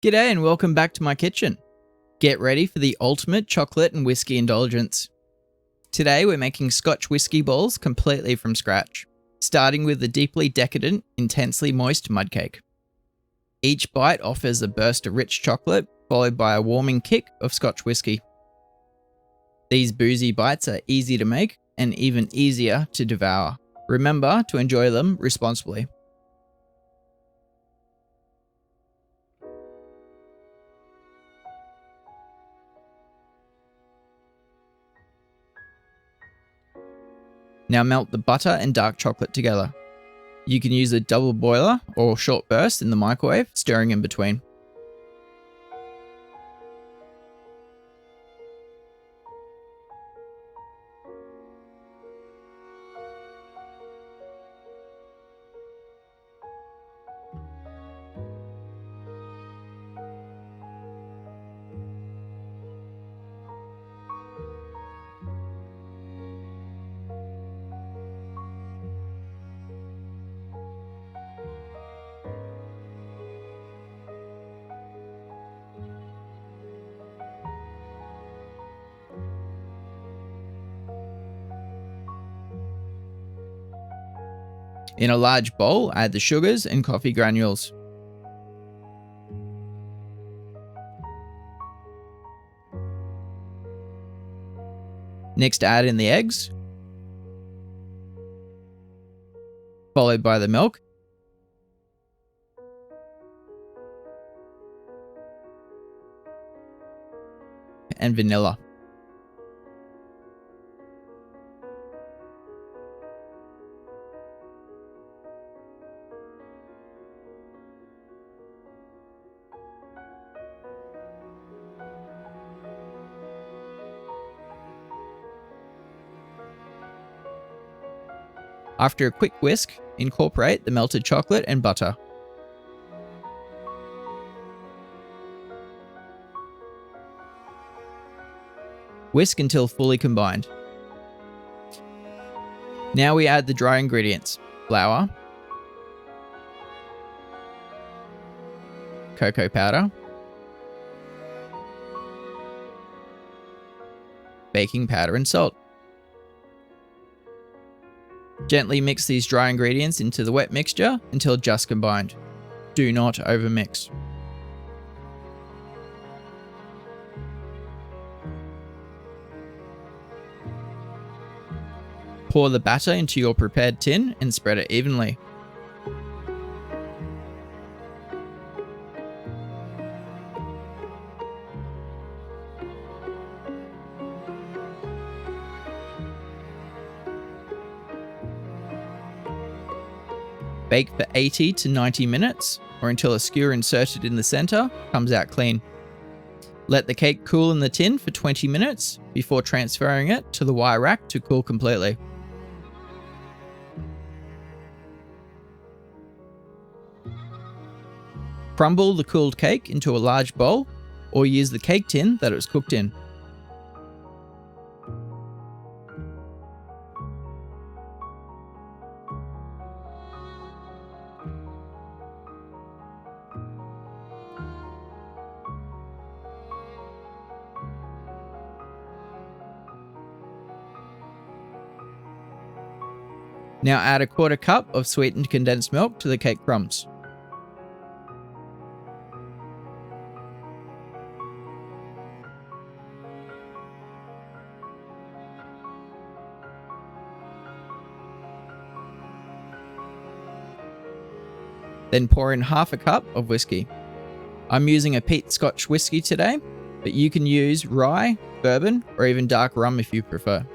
G'day and welcome back to my kitchen. Get ready for the ultimate chocolate and whiskey indulgence. Today we're making Scotch Whiskey Balls completely from scratch, starting with the deeply decadent, intensely moist mud cake. Each bite offers a burst of rich chocolate, followed by a warming kick of Scotch whiskey. These boozy bites are easy to make and even easier to devour. Remember to enjoy them responsibly. Now melt the butter and dark chocolate together. You can use a double boiler or short burst in the microwave, stirring in between. In a large bowl, add the sugars and coffee granules. Next, add in the eggs, followed by the milk, and vanilla. After a quick whisk, incorporate the melted chocolate and butter. Whisk until fully combined. Now we add the dry ingredients: flour, cocoa powder, baking powder and salt. Gently mix these dry ingredients into the wet mixture until just combined. Do not overmix. Pour the batter into your prepared tin and spread it evenly. Bake for 80 to 90 minutes, or until a skewer inserted in the center comes out clean. Let the cake cool in the tin for 20 minutes before transferring it to the wire rack to cool completely. Crumble the cooled cake into a large bowl, or use the cake tin that it was cooked in. Now add a quarter cup of sweetened condensed milk to the cake crumbs. Then pour in half a cup of whiskey. I'm using a peat Scotch whiskey today, but you can use rye, bourbon, or even dark rum if you prefer.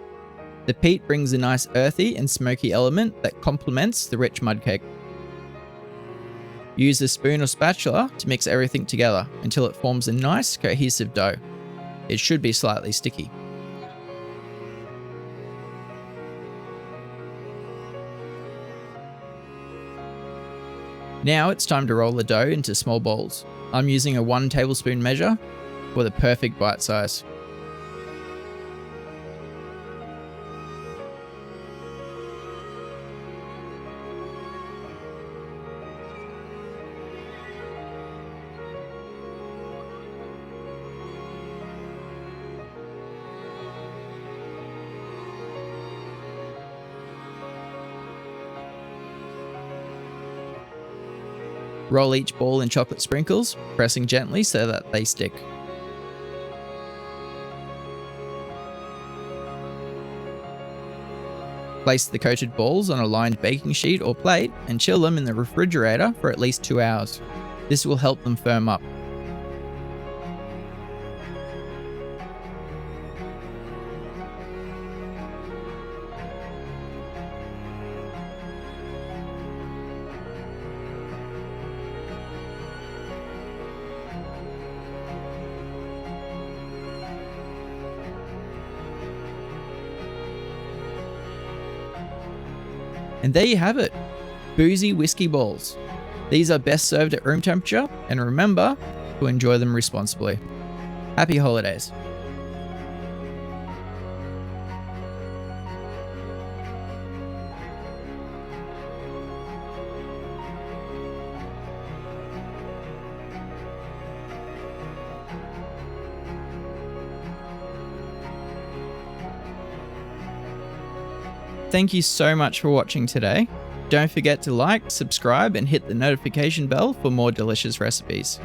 The peat brings a nice earthy and smoky element that complements the rich mud cake. Use a spoon or spatula to mix everything together until it forms a nice cohesive dough. It should be slightly sticky. Now it's time to roll the dough into small balls. I'm using a 1 tablespoon measure for the perfect bite size. Roll each ball in chocolate sprinkles, pressing gently so that they stick. Place the coated balls on a lined baking sheet or plate and chill them in the refrigerator for at least 2 hours. This will help them firm up. And there you have it, Boozy Whiskey Balls. These are best served at room temperature, and remember to enjoy them responsibly. Happy holidays. Thank you so much for watching today. Don't forget to like, subscribe, and hit the notification bell for more delicious recipes.